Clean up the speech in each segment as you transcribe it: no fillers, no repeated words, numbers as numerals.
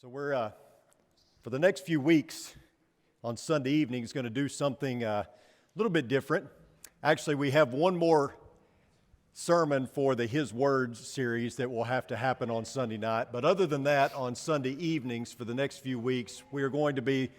So we're, for the next few weeks on Sunday evenings, going to do something a little bit different. Actually, we have one more sermon for the His Words series that will have to happen on Sunday night. But other than that, on Sunday evenings for the next few weeks, we are going to be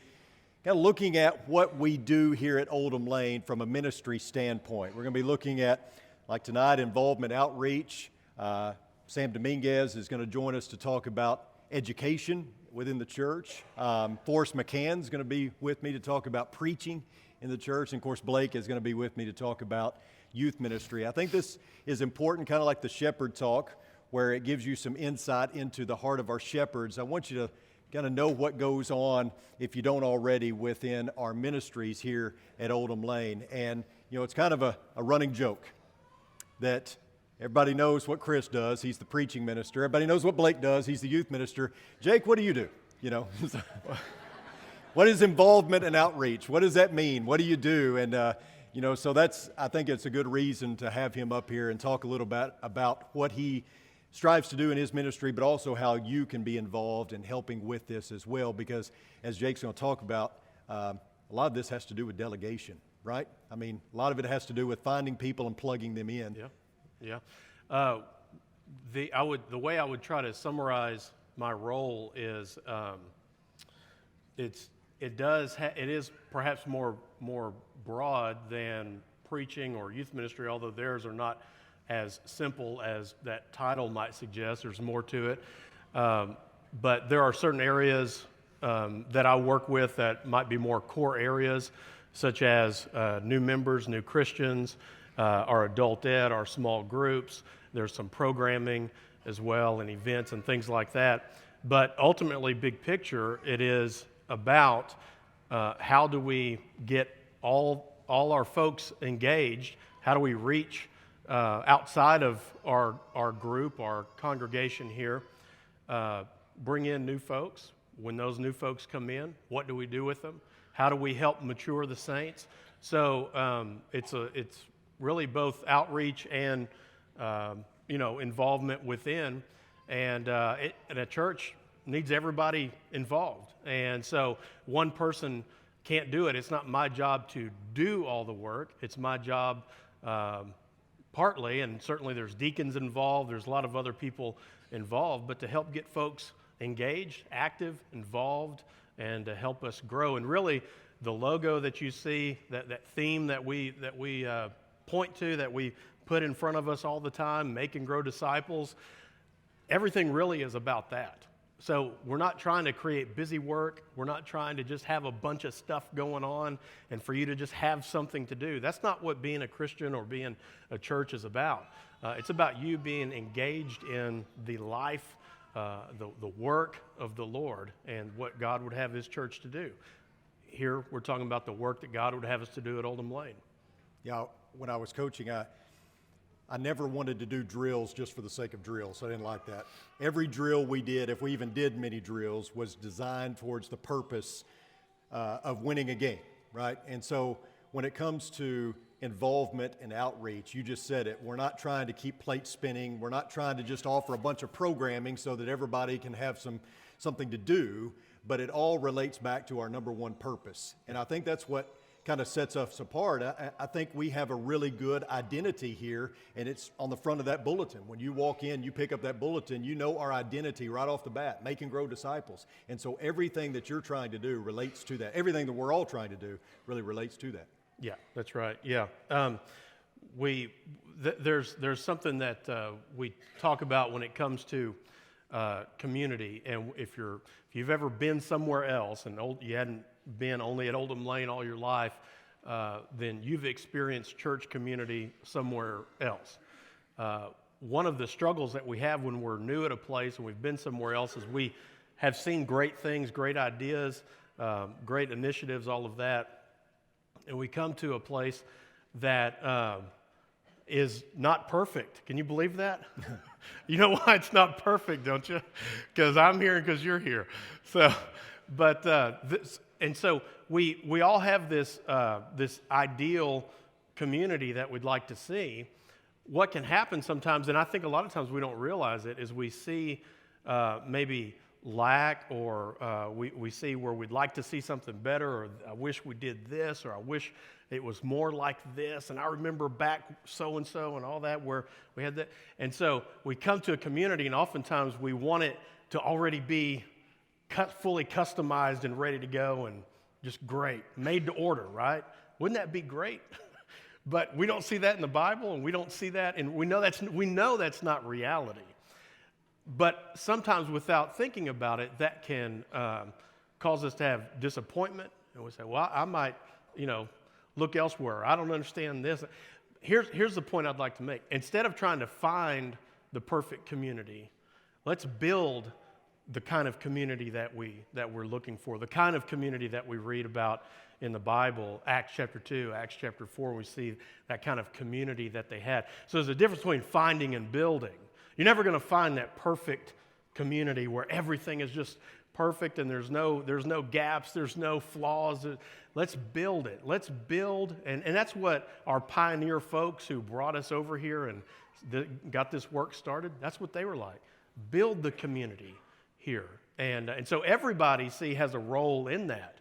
kind of looking at what we do here at Oldham Lane from a ministry standpoint. We're going to be looking at, like tonight, involvement outreach. Sam Dominguez is going to join us to talk about education within the church. Forrest McCann is going to be with me to talk about preaching in the church. And of course, Blake is going to be with me to talk about youth ministry. I think this is important, kind of like the shepherd talk, where it gives you some insight into the heart of our shepherds. I want you to kind of know what goes on, if you don't already, within our ministries here at Oldham Lane. And, you know, it's kind of a running joke that everybody knows what Chris does. He's the preaching minister. Everybody knows what Blake does. He's the youth minister. Jake, what do you do? You know, what is involvement and outreach? What does that mean? What do you do? And, you know, so I think it's a good reason to have him up here and talk a little bit about what he strives to do in his ministry, but also how you can be involved in helping with this as well. Because as Jake's going to talk about, a lot of this has to do with delegation, right? I mean, a lot of it has to do with finding people and plugging them in. Yeah. The way I would try to summarize my role is it is perhaps more broad than preaching or youth ministry, although theirs are not as simple as that title might suggest. There's more to it. But there are certain areas that I work with that might be more core areas, such as new members, new Christians, our adult ed, our small groups. There's some programming as well and events and things like that. But ultimately, big picture, it is about how do we get all our folks engaged? How do we reach outside of our group, our congregation here, bring in new folks? When those new folks come in, what do we do with them? How do we help mature the saints? So it's really both outreach and involvement within, and a church needs everybody involved. And so one person can't do it. It's not my job to do all the work. It's my job partly, and certainly there's deacons involved. There's a lot of other people involved, but to help get folks engaged, active, involved, and to help us grow. And really, the logo that you see, that theme that we point to, that we put in front of us all the time, make and grow disciples, everything really is about that. So we're not trying to create busy work. We're not trying to just have a bunch of stuff going on and for you to just have something to do. That's not what being a Christian or being a church is about. It's about you being engaged in the life, the work of the Lord and what God would have His church to do. Here we're talking about the work that God would have us to do at Oldham Lane. Yeah, when I was coaching, I never wanted to do drills just for the sake of drills. I didn't like that. Every drill we did, if we even did many drills, was designed towards the purpose of winning a game, right? And so when it comes to involvement and outreach, you just said it. We're not trying to keep plates spinning. We're not trying to just offer a bunch of programming so that everybody can have something to do, but it all relates back to our number one purpose. And I think that's what kind of sets us apart. I think we have a really good identity here, and it's on the front of that bulletin. When you walk in, you pick up that bulletin, you know our identity right off the bat, make and grow disciples. And so everything that you're trying to do relates to that. Everything that we're all trying to do really relates to that. Yeah, that's right. Yeah. There's something that we talk about when it comes to community, and if you've ever been somewhere else and you hadn't been only at Oldham Lane all your life, then you've experienced church community somewhere else. One of the struggles that we have when we're new at a place and we've been somewhere else is we have seen great things, great ideas, great initiatives, all of that, and we come to a place that is not perfect. Can you believe that? You know why it's not perfect, don't you? Because I'm here and because you're here. So, but and so we all have this ideal community that we'd like to see. What can happen sometimes, and I think a lot of times we don't realize it, is we see maybe lack, or we see where we'd like to see something better, or I wish we did this, or I wish it was more like this, and I remember back so-and-so and all that where we had that. And so we come to a community, and oftentimes we want it to already be fully customized and ready to go and just great, made to order, right? Wouldn't that be great? But we don't see that in the Bible, and we don't see that, and we know that's not reality. But sometimes without thinking about it, that can cause us to have disappointment, and we say, well, I might, look elsewhere. I don't understand this. Here's the point I'd like to make. Instead of trying to find the perfect community, let's build the kind of community that we're looking for, the kind of community that we read about in the Bible. Acts chapter 2, Acts chapter 4, we see that kind of community that they had. So there's a difference between finding and building. You're never going to find that perfect community where everything is just perfect and there's no gaps, there's no flaws. Let's build it. Let's build, and that's what our pioneer folks who brought us over here and got this work started, that's what they were like. Build the community here. And so everybody, has a role in that.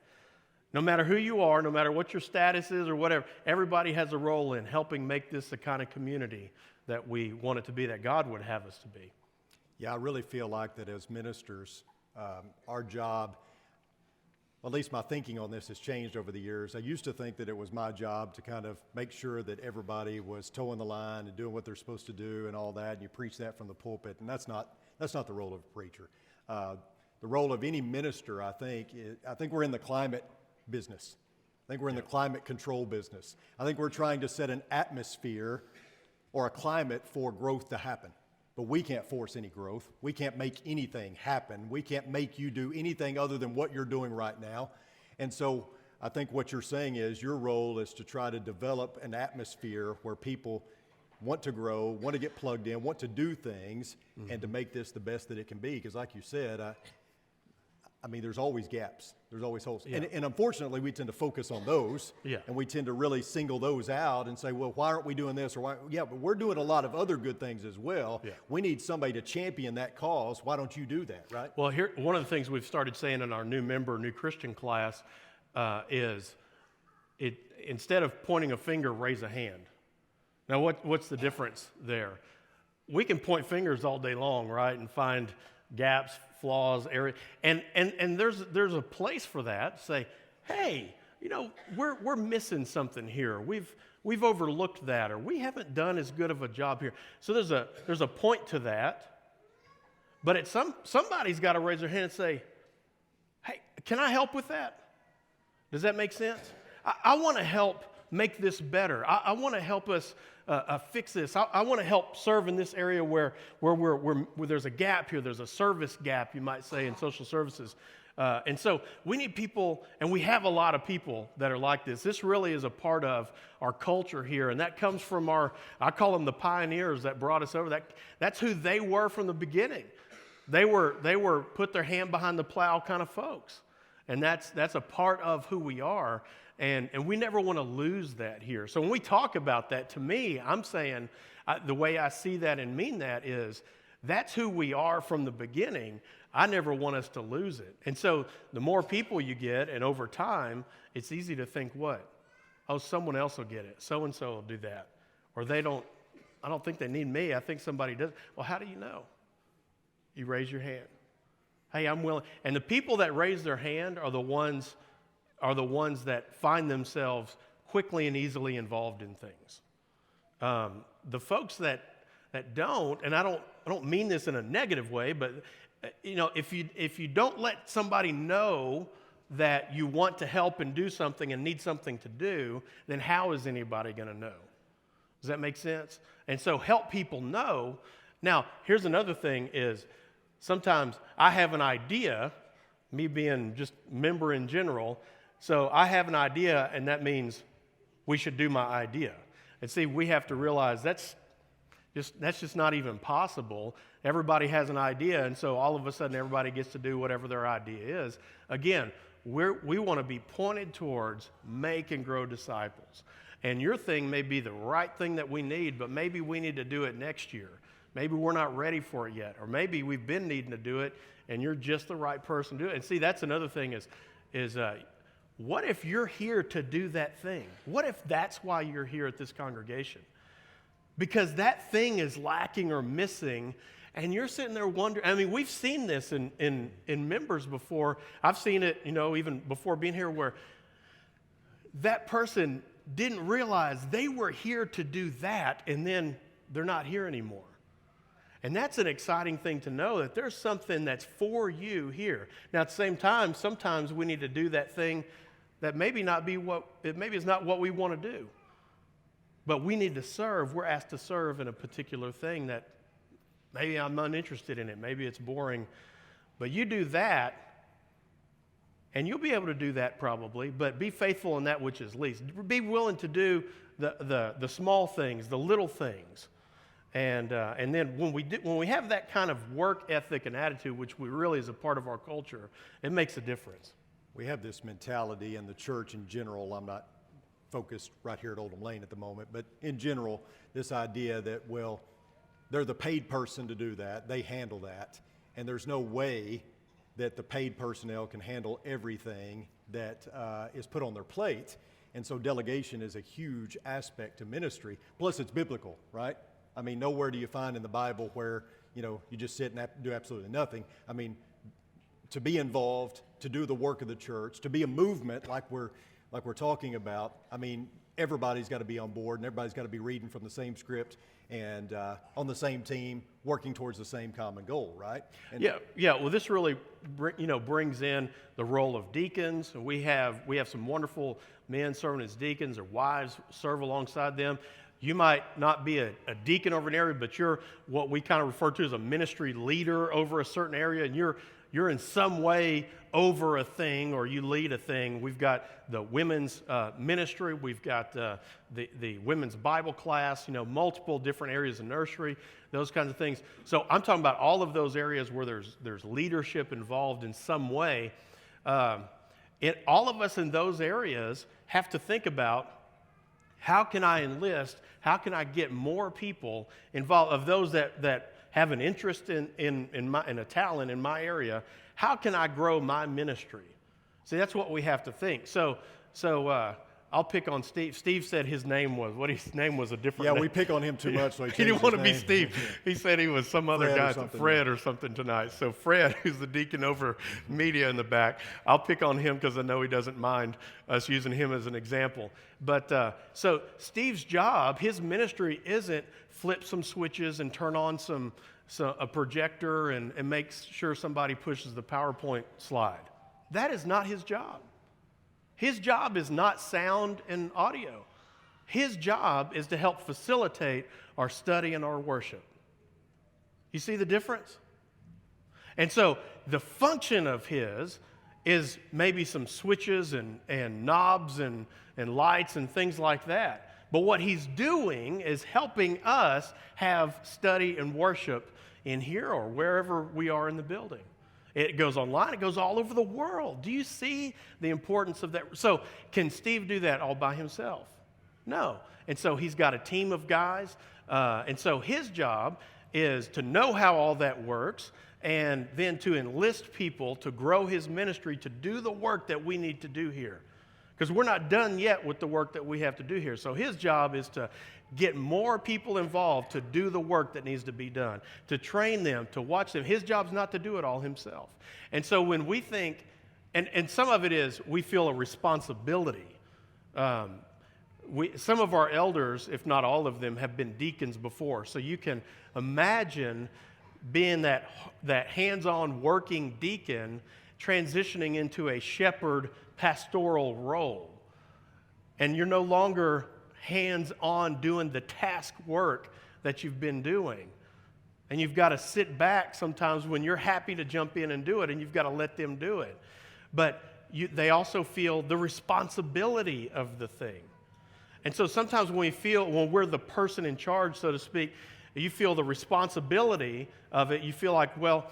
No matter who you are, no matter what your status is or whatever, everybody has a role in helping make this the kind of community that we want it to be, that God would have us to be. Yeah, I really feel like that as ministers, our job, at least my thinking on this has changed over the years. I used to think that it was my job to kind of make sure that everybody was toeing the line and doing what they're supposed to do and all that, and you preach that from the pulpit, and that's not the role of a preacher. The role of any minister, I think we're in the climate business. I think we're in the climate control business. I think we're trying to set an atmosphere or a climate for growth to happen. But we can't force any growth. We can't make anything happen. We can't make you do anything other than what you're doing right now. And so I think what you're saying is your role is to try to develop an atmosphere where people want to grow, want to get plugged in, want to do things, and to make this the best that it can be. Because like you said, there's always gaps. There's always holes. Yeah. And unfortunately, we tend to focus on those. Yeah. And we tend to really single those out and say, well, why aren't we doing this? Or why? Yeah, but we're doing a lot of other good things as well. Yeah. We need somebody to champion that cause. Why don't you do that, right? Well, here, one of the things we've started saying in our new Christian class is instead of pointing a finger, raise a hand. Now, what's the difference there? We can point fingers all day long, right, and find gaps, flaws, areas, and there's a place for that. Say, hey, we're missing something here. We've overlooked that, or we haven't done as good of a job here. So there's a point to that. But somebody's got to raise their hand and say, hey, can I help with that? Does that make sense? I want to help make this better. I want to help us fix this. I want to help serve in this area where there's a gap here. There's a service gap, you might say, in social services. And so we need people, and we have a lot of people that are like this. This really is a part of our culture here, and that comes from I call them the pioneers that brought us over. That's who they were from the beginning. They were put their hand behind the plow kind of folks. And that's a part of who we are. And we never want to lose that here. So when we talk about that, to me, I'm saying the way I see that and mean that is that's who we are from the beginning. I never want us to lose it. And so the more people you get, and over time, it's easy to think what? Oh, someone else will get it. So-and-so will do that. Or I don't think they need me. I think somebody does. Well, how do you know? You raise your hand. Hey, I'm willing. And the people that raise their hand are the ones that find themselves quickly and easily involved in things. The folks that don't, and I don't mean this in a negative way, but if you don't let somebody know that you want to help and do something and need something to do, then how is anybody going to know? Does that make sense? And so help people know. Now, here's another thing is sometimes I have an idea, me being just member in general. So I have an idea, and that means we should do my idea. And see, we have to realize that's just not even possible. Everybody has an idea, and so all of a sudden everybody gets to do whatever their idea is. Again, we want to be pointed towards make and grow disciples. And your thing may be the right thing that we need, but maybe we need to do it next year. Maybe we're not ready for it yet, or maybe we've been needing to do it, and you're just the right person to do it. And see, that's another thing is what if you're here to do that thing? What if that's why you're here at this congregation? Because that thing is lacking or missing, and you're sitting there wondering. I mean, we've seen this in members before. I've seen it, even before being here, where that person didn't realize they were here to do that, and then they're not here anymore. And that's an exciting thing to know, that there's something that's for you here. Now, at the same time, sometimes we need to do that thing that maybe is not what we want to do. But we need to serve. We're asked to serve in a particular thing that maybe I'm uninterested in it. Maybe it's boring. But you do that, and you'll be able to do that probably, but be faithful in that which is least. Be willing to do the small things, the little things. And then when we have that kind of work ethic and attitude, which we really is a part of our culture, it makes a difference. We have this mentality in the church in general. I'm not focused right here at Oldham Lane at the moment, but in general, this idea that, well, they're the paid person to do that. They handle that. And there's no way that the paid personnel can handle everything that is put on their plate. And so delegation is a huge aspect to ministry. Plus, it's biblical, right? I mean, nowhere do you find in the Bible where, you just sit and do absolutely nothing. I mean, to be involved, to do the work of the church, to be a movement like we're talking about, I mean, everybody's got to be on board, and everybody's got to be reading from the same script and on the same team, working towards the same common goal, right? And yeah. Well, this really, brings in the role of deacons. We have some wonderful men serving as deacons, or wives serve alongside them. You might not be a deacon over an area, but you're what we kind of refer to as a ministry leader over a certain area, and you're in some way over a thing, or you lead a thing. We've got the women's ministry. We've got the women's Bible class, multiple different areas of nursery, those kinds of things. So I'm talking about all of those areas where there's leadership involved in some way. All of us in those areas have to think about, how can I enlist? How can I get more people involved, of those that have an interest in a talent in my area? How can I grow my ministry? See, that's what we have to think. So I'll pick on Steve. Steve said his name was a different name. Yeah, we pick on him too much, so he didn't want to be Steve. He said he was some other guy, Fred or something tonight. So Fred, who's the deacon over media in the back, I'll pick on him because I know he doesn't mind us using him as an example. But so Steve's job, his ministry isn't flip some switches and turn on a projector and make sure somebody pushes the PowerPoint slide. That is not his job. His job is not sound and audio. His job is to help facilitate our study and our worship. You see the difference? And so the function of his is maybe some switches and knobs and lights and things like that. But what he's doing is helping us have study and worship in here or wherever we are in the building. It goes online. It goes all over the world. Do you see the importance of that? So can Steve do that all by himself? No. And so he's got a team of guys. And so his job is to know how all that works and then to enlist people to grow his ministry to do the work that we need to do here. Because we're not done yet with the work that we have to do here. So his job is to get more people involved to do the work that needs to be done, to train them, to watch them. His job's not to do it all himself. And so when we think, and some of it is we feel a responsibility. Some of our elders, if not all of them, have been deacons before. So you can imagine being that hands-on working deacon transitioning into a shepherd pastoral role. And you're no longer hands-on doing the task work that you've been doing. And you've got to sit back sometimes when you're happy to jump in and do it, and you've got to let them do it. But they also feel the responsibility of the thing. And so sometimes when we're the person in charge, so to speak, you feel the responsibility of it. You feel like, well,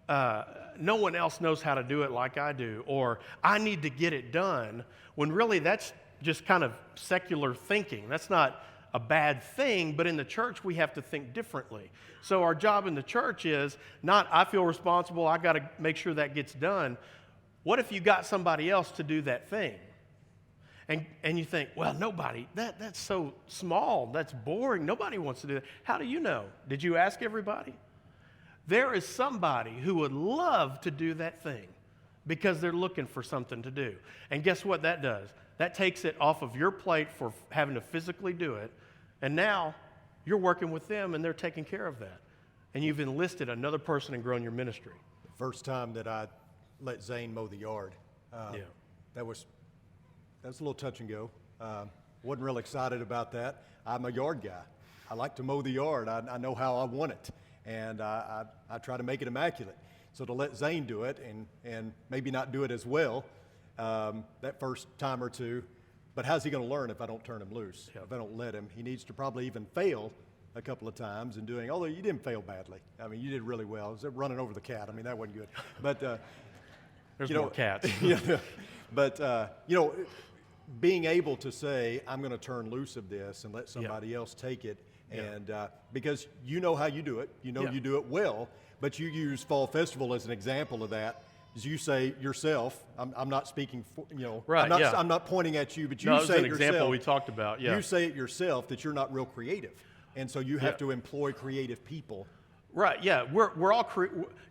no one else knows how to do it like I do, or I need to get it done, when really that's just kind of secular thinking. That's not a bad thing, but in the church we have to think differently. So our job in the church is not, I feel responsible, I got to make sure that gets done. What if you got somebody else to do that thing? And you think, well, nobody, that's so small, that's boring, nobody wants to do that. How do you know? Did you ask everybody? There is somebody who would love to do that thing because they're looking for something to do. And guess what that does? That takes it off of your plate for having to physically do it. And now you're working with them and they're taking care of that. And you've enlisted another person and grown your ministry. The first time that I let Zane mow the yard, that was a little touch and go. Wasn't real excited about that. I'm a yard guy. I like to mow the yard. I know how I want it. And I try to make it immaculate. So to let Zane do it and maybe not do it as well that first time or two, but how's he going to learn if I don't turn him loose? If I don't let him, he needs to probably even fail a couple of times in doing, although you didn't fail badly. I mean, you did really well. It was running over the cat. I mean, that wasn't good. But, there's more cats. But, being able to say, I'm going to turn loose of this and let somebody else take it. And because you know how you do it, you do it well, but you use Fall Festival as an example of that. As you say yourself, I'm not speaking for, right, I'm not pointing at you, but you say it yourself. an Example we talked about, You say it yourself that you're not real creative. And so you have to employ creative people. Right, yeah, we're all,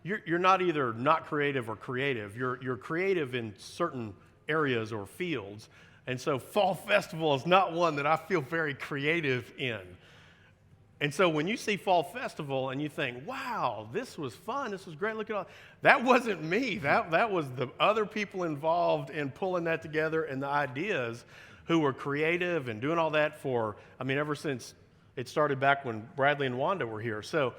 you're not either not creative or creative. You're creative in certain areas or fields. And so Fall Festival is not one that I feel very creative in. And so when you see Fall Festival and you think, wow, this was fun, this was great, look at all, that wasn't me. That was the other people involved in pulling that together and the ideas who were creative and doing all that for, ever since it started back when Bradley and Wanda were here. So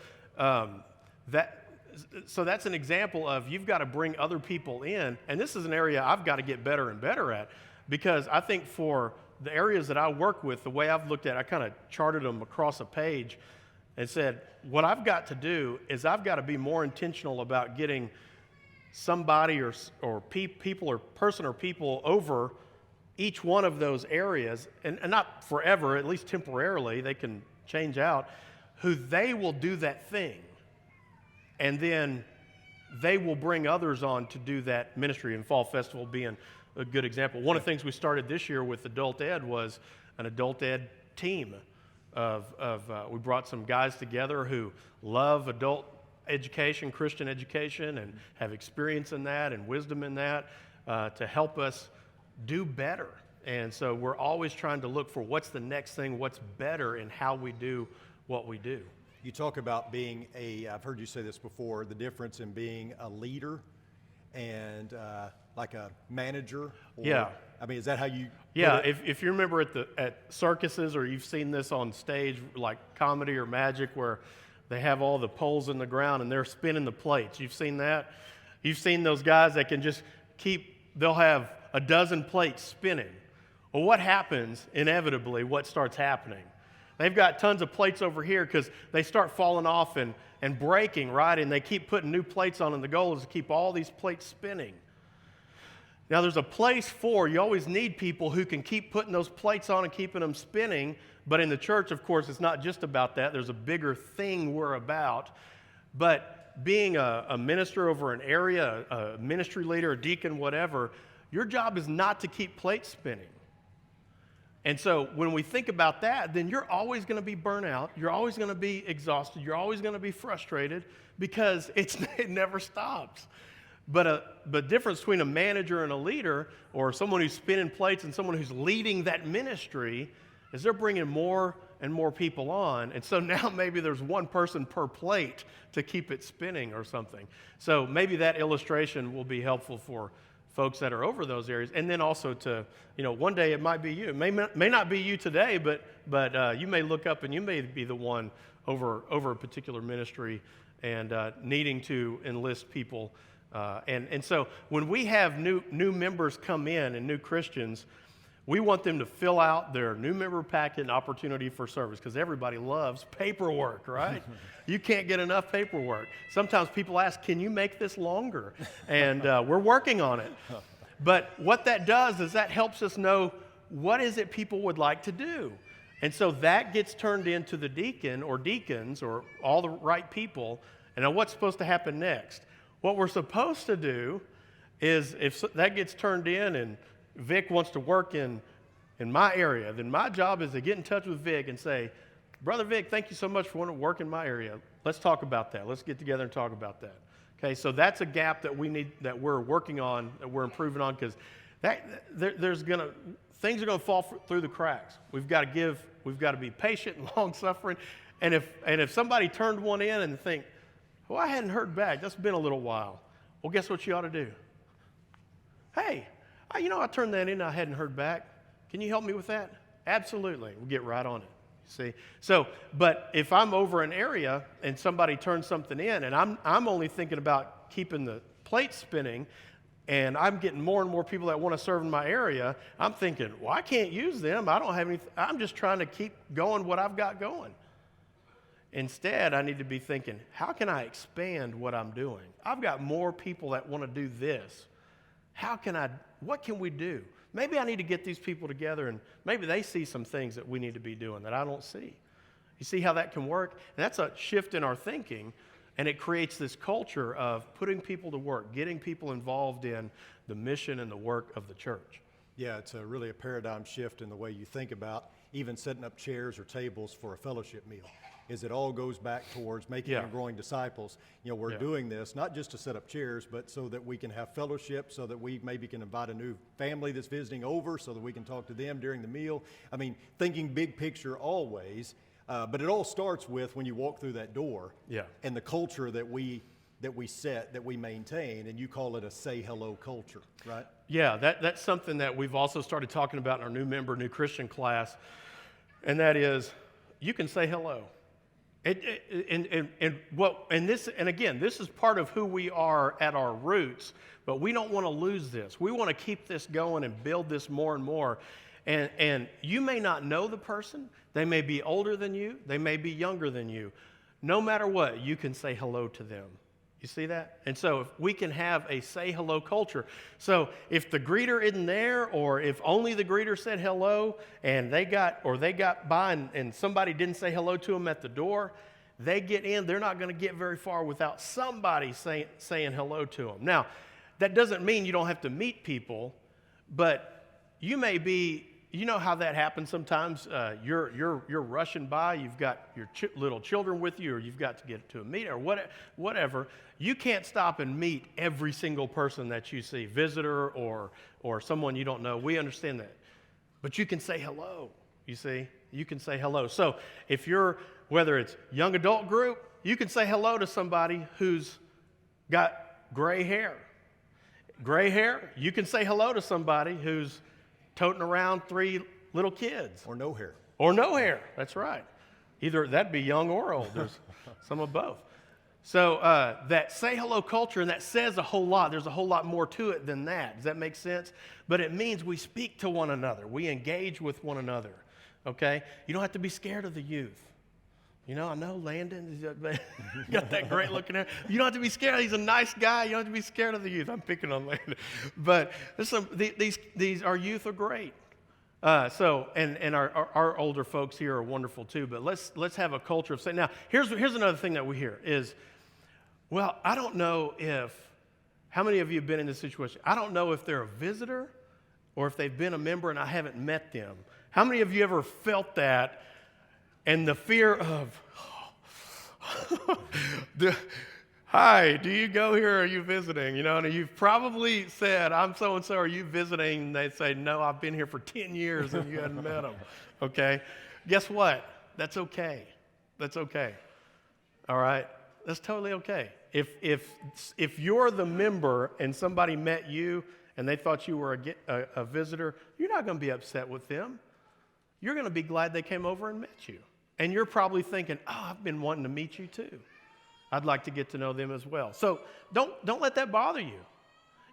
that's an example of you've got to bring other people in. And this is an area I've got to get better and better at, because I think for the areas that I work with, the way I've looked at it, I kind of charted them across a page and said, what I've got to do is I've got to be more intentional about getting somebody or people or person or people over each one of those areas, and not forever, at least temporarily, they can change out, who they will do that thing. And then they will bring others on to do that ministry, and Fall Festival being a good example. One of the things we started this year with adult ed was an adult ed team we brought some guys together who love adult education, Christian education, and have experience in that and wisdom in that to help us do better. And so we're always trying to look for what's the next thing, what's better in how we do what we do. You talk about being I've heard you say this before, the difference in being a leader and like a manager? Or, is that how you? Yeah, if you remember at circuses, or you've seen this on stage, like comedy or magic, where they have all the poles in the ground and they're spinning the plates. You've seen that? You've seen those guys that can just they'll have a dozen plates spinning. Well, what happens, inevitably, what starts happening? They've got tons of plates over here because they start falling off and breaking, right? And they keep putting new plates on, and the goal is to keep all these plates spinning. Now, there's a place you always need people who can keep putting those plates on and keeping them spinning. But in the church, of course, it's not just about that. There's a bigger thing we're about. But being a minister over an area, a ministry leader, a deacon, whatever, your job is not to keep plates spinning. And so when we think about that, then you're always going to be burnt out. You're always going to be exhausted. You're always going to be frustrated because it never stops. But the difference between a manager and a leader, or someone who's spinning plates and someone who's leading that ministry, is they're bringing more and more people on. And so now maybe there's one person per plate to keep it spinning or something. So maybe that illustration will be helpful for folks that are over those areas. And then also to, one day it might be you. It may not be you today, but you may look up and you may be the one over a particular ministry and needing to enlist people. And so when we have new members come in and new Christians, we want them to fill out their new member packet and opportunity for service, because everybody loves paperwork, right? You can't get enough paperwork. Sometimes people ask, can you make this longer? And we're working on it. But what that does is that helps us know what is it people would like to do. And so that gets turned into the deacon or deacons or all the right people. And now what's supposed to happen next? What we're supposed to do is if that gets turned in and Vic wants to work in my area, then my job is to get in touch with Vic and say, Brother Vic, thank you so much for wanting to work in my area. Let's talk about that. Let's get together and talk about that. Okay, so that's a gap that that we're working on, that we're improving on, because things are going to fall through the cracks. We've got to be patient and long-suffering. And if somebody turned one in and think, well, I hadn't heard back, that's been a little while. Well, guess what you ought to do? Hey, I turned that in and I hadn't heard back. Can you help me with that? Absolutely. We'll get right on it. See? So, but if I'm over an area and somebody turns something in and I'm only thinking about keeping the plate spinning, and I'm getting more and more people that want to serve in my area, I'm thinking, well, I can't use them. I don't have any. I'm just trying to keep going what I've got going. Instead, I need to be thinking, how can I expand what I'm doing? I've got more people that want to do this. What can we do? Maybe I need to get these people together and maybe they see some things that we need to be doing that I don't see. You see how that can work? And that's a shift in our thinking, and it creates this culture of putting people to work, getting people involved in the mission and the work of the church. Yeah, it's really a paradigm shift in the way you think about even setting up chairs or tables for a fellowship meal. It all goes back towards making and growing disciples. We're doing this not just to set up chairs, but so that we can have fellowship, so that we maybe can invite a new family that's visiting over, so that we can talk to them during the meal. I mean, thinking big picture always, but it all starts with when you walk through that door and the culture that we set, that we maintain, and you call it a say hello culture, right? Yeah, that's something that we've also started talking about in our new Christian class, and that is, you can say hello. This is part of who we are at our roots, but we don't want to lose this. We want to keep this going and build this more and more. And you may not know the person. They may be older than you. They may be younger than you. No matter what, you can say hello to them. You see that? And so if we can have a say hello culture. So if the greeter isn't there, or if only the greeter said hello and they got by and somebody didn't say hello to them at the door, they get in, they're not going to get very far without somebody saying hello to them. Now, that doesn't mean you don't have to meet people, but you may be, you know how that happens sometimes. You're rushing by, you've got your little children with you, or you've got to get to a meeting or whatever. You can't stop and meet every single person that you see, visitor or someone you don't know. We understand that. But you can say hello, you see. You can say hello. So whether it's young adult group, you can say hello to somebody who's got gray hair. Gray hair, you can say hello to somebody who's toting around 3 little kids. Or no hair. Or no hair, that's right. Either that'd be young or old. There's some of both. So that say hello culture, and that says a whole lot. There's a whole lot more to it than that. Does that make sense? But it means we speak to one another. We engage with one another, okay? You don't have to be scared of the youth. I know Landon got that great looking hair. You don't have to be scared. He's a nice guy. You don't have to be scared of the youth. I'm picking on Landon. But our youth are great. And our older folks here are wonderful too. But let's have a culture of saying. Now, here's another thing that we hear is, well, I don't know how many of you have been in this situation? I don't know if they're a visitor or if they've been a member and I haven't met them. How many of you ever felt that? And the fear of, hi, do you go here or are you visiting? And you've probably said, I'm so-and-so, are you visiting? And they say, no, I've been here for 10 years and you hadn't met them. Okay? Guess what? That's okay. That's okay. All right? That's totally okay. If you're the member and somebody met you and they thought you were a visitor, you're not going to be upset with them. You're going to be glad they came over and met you. And you're probably thinking, I've been wanting to meet you too. I'd like to get to know them as well. So don't let that bother you.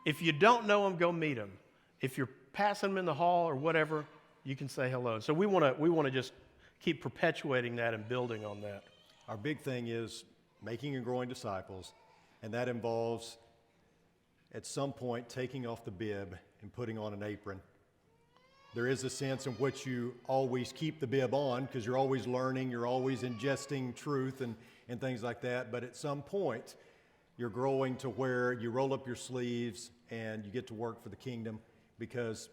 If you don't know them, go meet them. If you're passing them in the hall or whatever, you can say hello. So we want to just keep perpetuating that and building on that. Our big thing is making and growing disciples, and that involves at some point taking off the bib and putting on an apron, There is a sense in which you always keep the bib on because you're always learning, you're always ingesting truth and things like that. But at some point, you're growing to where you roll up your sleeves and you get to work for the kingdom because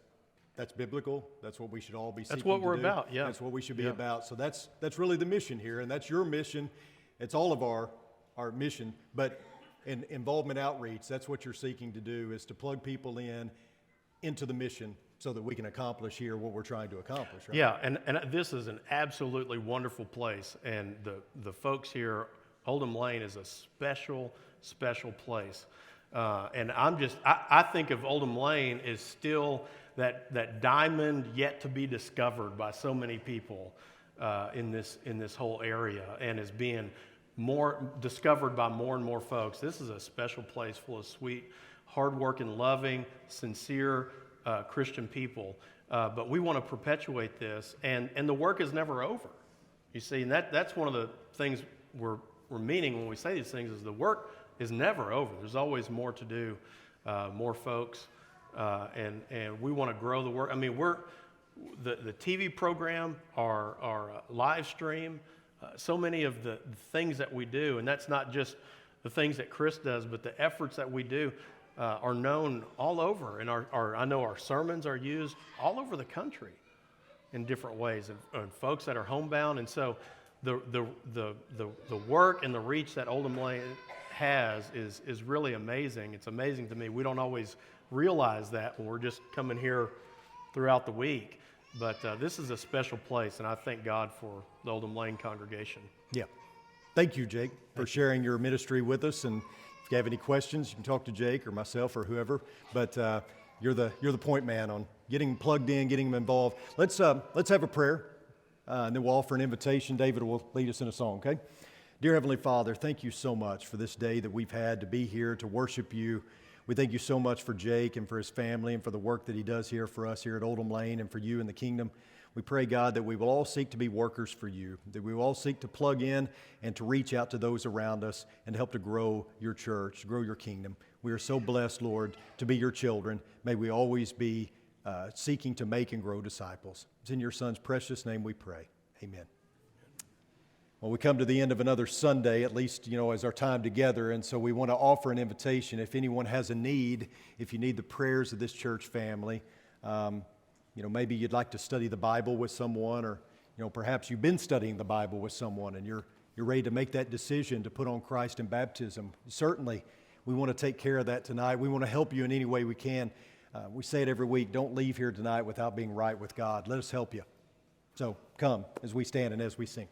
that's biblical. That's what we should all be seeking to do. That's what we're about, yeah. That's what we should be about. So that's really the mission here, and that's your mission. It's all of our mission. But in involvement outreach, that's what you're seeking to do, is to plug people into the mission so that we can accomplish here what we're trying to accomplish, right? Yeah, and this is an absolutely wonderful place, and the folks here, Oldham Lane is a special place. And I think of Oldham Lane as still that diamond yet to be discovered by so many people in this whole area, and is being more discovered by more and more folks. This is a special place full of sweet, hardworking, loving, sincere Christian people. But we want to perpetuate this, and the work is never over. You see, and that's one of the things we're meaning when we say these things, is the work is never over. There's always more to do, more folks, and we want to grow the work. I mean, the TV program, our live stream, so many of the things that we do, and that's not just the things that Chris does, but the efforts that we do are known all over. And I know our sermons are used all over the country in different ways, and folks that are homebound. And so the work and the reach that Oldham Lane has is really amazing. It's amazing to me. We don't always realize that when we're just coming here throughout the week. But this is a special place, and I thank God for the Oldham Lane congregation. Yeah. Thank you, Jake, for sharing your ministry with us. And if you have any questions, you can talk to Jake or myself or whoever. But you're the point man on getting plugged in, getting them involved. Let's have a prayer, and then we'll offer an invitation. David will lead us in a song, okay? Dear Heavenly Father, thank you so much for this day that we've had to be here to worship you. We thank you so much for Jake and for his family and for the work that he does here for us here at Oldham Lane and for you in the kingdom. We pray, God, that we will all seek to be workers for you, that we will all seek to plug in and to reach out to those around us and help to grow your church, grow your kingdom. We are so blessed, Lord, to be your children. May we always be seeking to make and grow disciples. It's in your Son's precious name we pray. Amen. Well, we come to the end of another Sunday, at least, as our time together, and so we want to offer an invitation. If anyone has a need, if you need the prayers of this church family, maybe you'd like to study the Bible with someone, or, perhaps you've been studying the Bible with someone and you're ready to make that decision to put on Christ in baptism. Certainly, we want to take care of that tonight. We want to help you in any way we can. We say it every week, don't leave here tonight without being right with God. Let us help you. So come as we stand and as we sing.